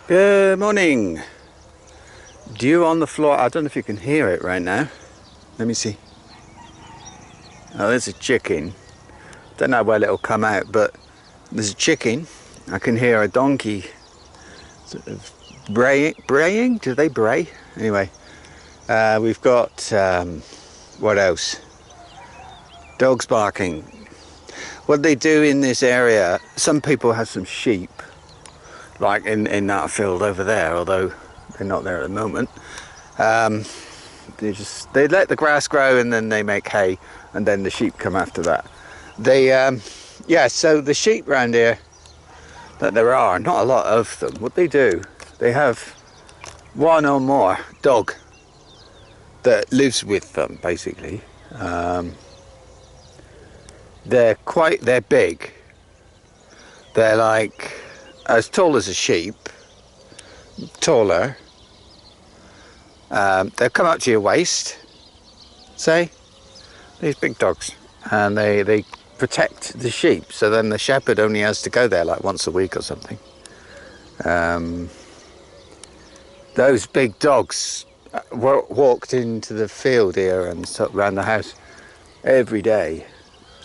Good morning. Dew on the floor. I don't know if you can hear it right now. Let me see. Oh, there's a chicken. Don't know when it'll come out, but there's a chicken. I can hear a donkey sort of braying. Do they bray? Anyway, we've got what else? Dogs barking. What they do in this area, some people have some sheep, like in that field over there, although they're not there at the moment. They let the grass grow and then they make hay, and then the sheep come after that. So the sheep around here, that there are not a lot of them. What they do, they have one or more dog that lives with them, basically. They're big. They're like as tall as a sheep, taller. They'll come up to your waist, say, these big dogs, and they protect the sheep. So then the shepherd only has to go there like once a week or something. Those big dogs walked into the field here and around the house every day.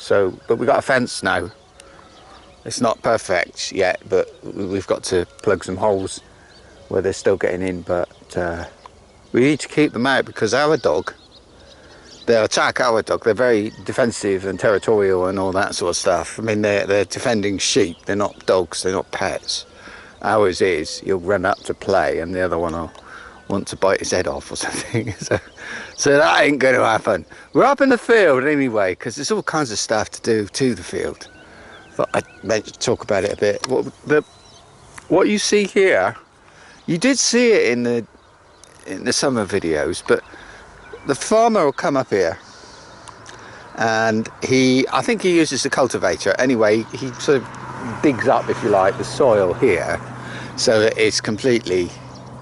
But we've got a fence now. It's not perfect yet, but we've got to plug some holes where they're still getting in. But we need to keep them out because they'll attack our dog. They're very defensive and territorial and all that sort of stuff. I mean, they're defending sheep. They're not dogs. They're not pets. Ours is, you'll run up to play and the other one will want to bite his head off or something. So that ain't going to happen. We're up in the field anyway, because there's all kinds of stuff to do to the field. Thought I'd meant to talk about it a bit. What you see here, you did see it in the summer videos, but the farmer will come up here and I think he uses the cultivator. Anyway, he sort of digs up, if you like, the soil here so that it's completely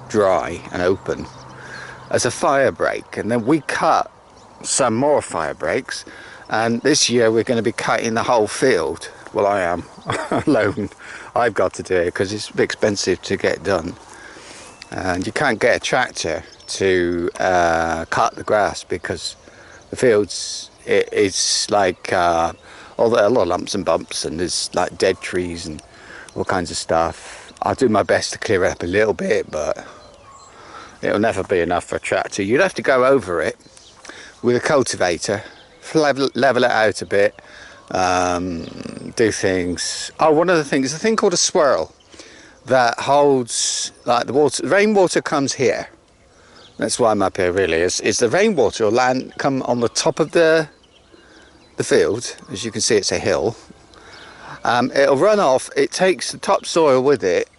dry and open as a fire break, and then we cut some more fire breaks, and this year we're going to be cutting the whole field. Well, I am alone. I've got to do it because it's expensive to get done, and you can't get a tractor to cut the grass because the fields it's like a lot of lumps and bumps, and there's like dead trees and all kinds of stuff. I'll do my best to clear it up a little bit, but it'll never be enough for a tractor. You'd have to go over it with a cultivator, level it out a bit, do things. Oh, one of the things, there's a thing called a swirl that holds, like the rainwater comes here. That's why I'm up here really, is the rainwater will come on the top of the field. As you can see, it's a hill. It'll run off, it takes the topsoil with it,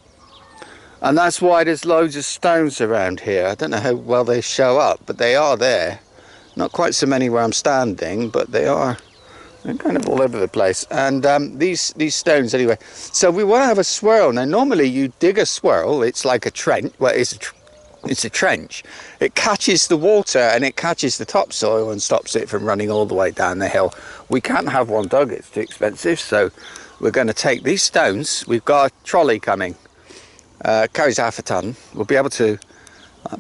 and that's why there's loads of stones around here. I don't know how well they show up, but they are there. Not quite so many where I'm standing, but they're kind of all over the place. And these stones anyway. So we want to have a swirl. Now normally you dig a swirl, it's like a trench. Well, it's a trench. It catches the water and it catches the topsoil and stops it from running all the way down the hill. We can't have one dug, it's too expensive. So we're going to take these stones. We've got a trolley coming. Carries half a ton. We'll be able to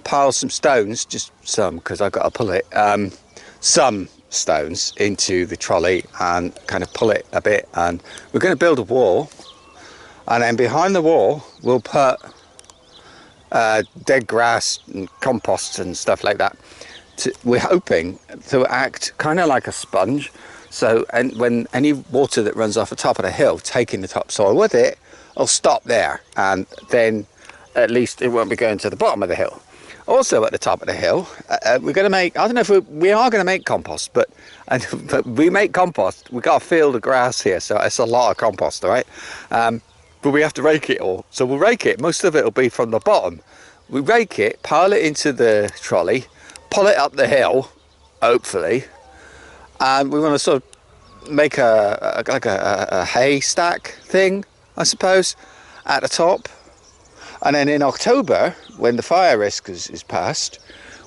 pile some stones, just some because I've got to pull it, some stones into the trolley and kind of pull it a bit, and we're going to build a wall, and then behind the wall we'll put dead grass and compost and stuff like that. We're hoping to act kind of like a sponge, so and when any water that runs off the top of the hill taking the topsoil with it, I'll stop there, and then at least it won't be going to the bottom of the hill. Also at the top of the hill, we're going to make, I don't know if we are going to make compost, but we make compost. We've got a field of grass here, so it's a lot of compost, all right? But we have to rake it all. So we'll rake it, most of it will be from the bottom. We rake it, pile it into the trolley, pull it up the hill, hopefully, and we want to sort of make a haystack thing, I suppose, at the top. And then in October, when the fire risk is past,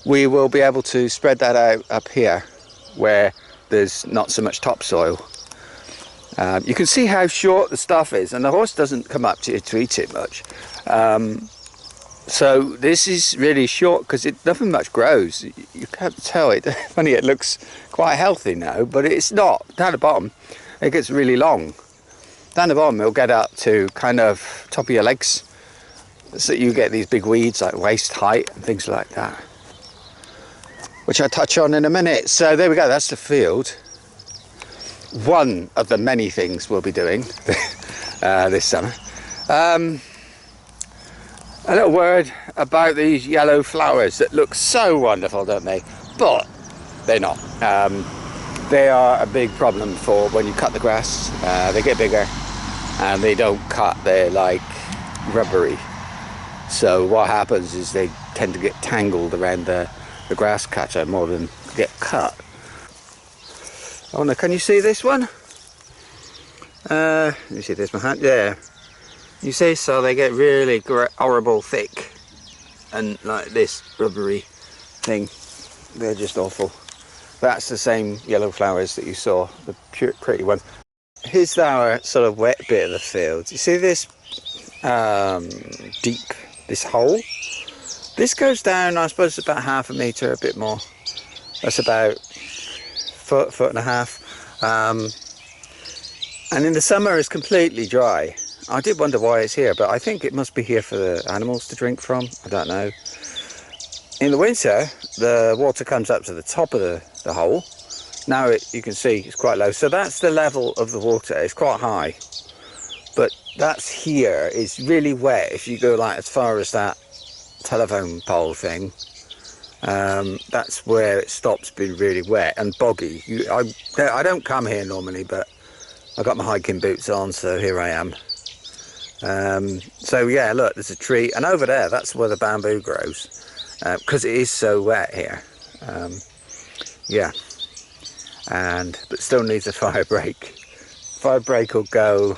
we will be able to spread that out up here where there's not so much topsoil. You can see how short the stuff is, and the horse doesn't come up to eat it much. So this is really short because nothing much grows. You can't tell it. Funny, it looks quite healthy now, but it's not. Down the bottom, it gets really long. Down the bottom, it'll get up to kind of top of your legs. So you get these big weeds like waist height and things like that, which I'll touch on in a minute. So there we go, that's the field. One of the many things we'll be doing this summer. A little word about these yellow flowers that look so wonderful, don't they? But they're not. They are a big problem for when you cut the grass. They get bigger and they don't cut, they're like rubbery. So what happens is they tend to get tangled around the grass cutter more than get cut. Oh no, can you see this one? Let me see, there's my hand, yeah. You see, so they get really horrible thick and like this rubbery thing. They're just awful. That's the same yellow flowers that you saw, the pretty ones. Here's our sort of wet bit of the field. You see this deep, this hole? This goes down, I suppose, about ½ a metre, a bit more. That's about foot and a half. And in the summer it's completely dry. I did wonder why it's here, but I think it must be here for the animals to drink from. I don't know. In the winter, the water comes up to the top of the hole. Now you can see it's quite low. So that's the level of the water. It's quite high. But that's here. It's really wet. If you go like as far as that telephone pole thing, that's where it stops being really wet and boggy. I don't come here normally, but I've got my hiking boots on, so here I am. So yeah, look, there's a tree, and over there, that's where the bamboo grows, because it is so wet here. Yeah, but still needs a fire break. Fire break will go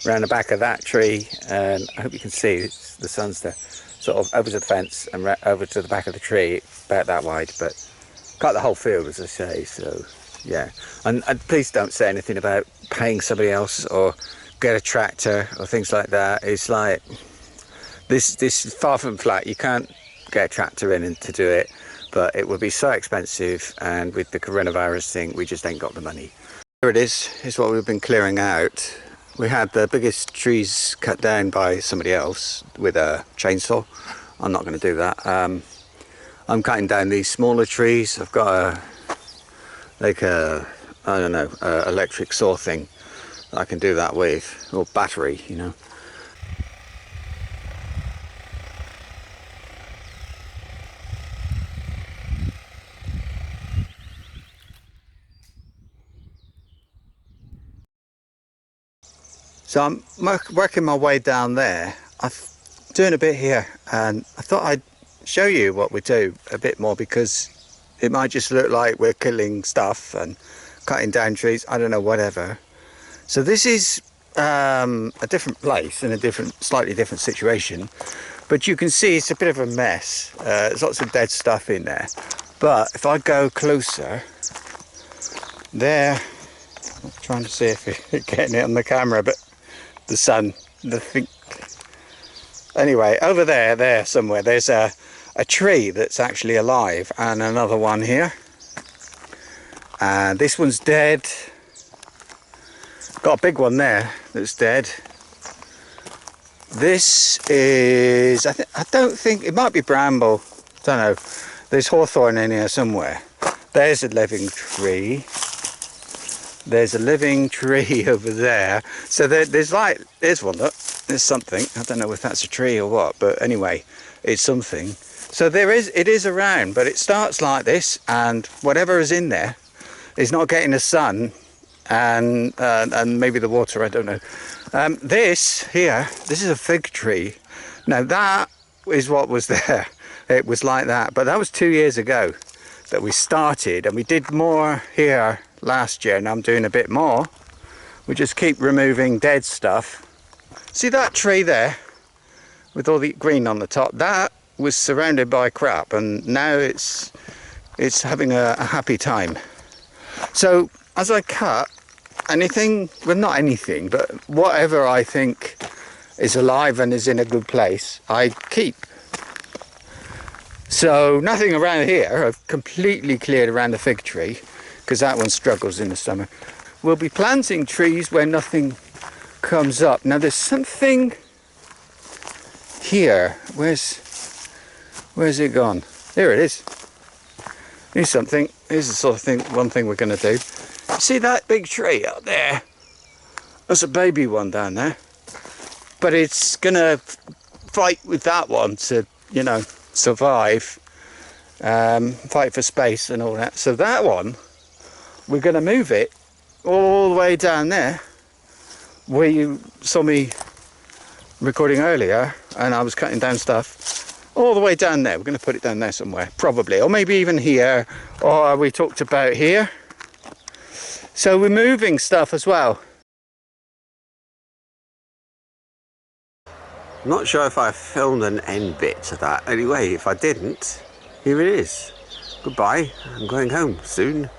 around the back of that tree, and I hope you can see the sun's there, sort of over to the fence and over to the back of the tree, about that wide, but cut the whole field, as I say. So yeah, and please don't say anything about paying somebody else or get a tractor or things like that. It's like this is far from flat. You can't get a tractor in to do it, but it would be so expensive, and with the coronavirus thing, we just ain't got the money. Here it is what we've been clearing out. We had the biggest trees cut down by somebody else with a chainsaw. I'm not going to do that. I'm cutting down these smaller trees. I've got I don't know, electric saw thing I can do that with, or battery, you know. So I'm working my way down there. I'm doing a bit here, and I thought I'd show you what we do a bit more, because it might just look like we're killing stuff and cutting down trees, I don't know, whatever. So this is a different place and a slightly different situation, but you can see it's a bit of a mess. There's lots of dead stuff in there, but if I go closer there, I'm trying to see if you're getting it on the camera, but the sun, anyway, over there somewhere, there's a tree that's actually alive, and another one here, and this one's dead. Got a big one there that's dead. This is, I don't think, it might be bramble, don't know. There's hawthorn in here somewhere. There's a living tree. There's a living tree over there. So there's one, look, there's something. I don't know if that's a tree or what, but anyway, it's something. So it is around, but it starts like this, and whatever is in there is not getting the sun and maybe the water, I don't know. This here, this is a fig tree. Now that is what was there. It was like that, but that was 2 years ago that we started, and we did more here last year, and I'm doing a bit more. We just keep removing dead stuff. See that tree there with all the green on the top? That was surrounded by crap, and now it's having a happy time. So as I cut anything, well, not anything, but whatever I think is alive and is in a good place, I keep. So nothing around here. I've completely cleared around the fig tree because that one struggles in the summer. We'll be planting trees where nothing comes up. Now there's something here. Where's it gone? There it is. Here's something. Here's the sort of thing. One thing we're going to do. See that big tree up there? There's a baby one down there, but it's going to fight with that one to, you know, survive, fight for space and all that. So that one, we're going to move it all the way down there where you saw me recording earlier, and I was cutting down stuff all the way down there. We're going to put it down there somewhere, probably, or maybe even here, or we talked about here. So we're moving stuff as well. I'm not sure if I filmed an end bit to that. Anyway, if I didn't, here it is. Goodbye. I'm going home soon.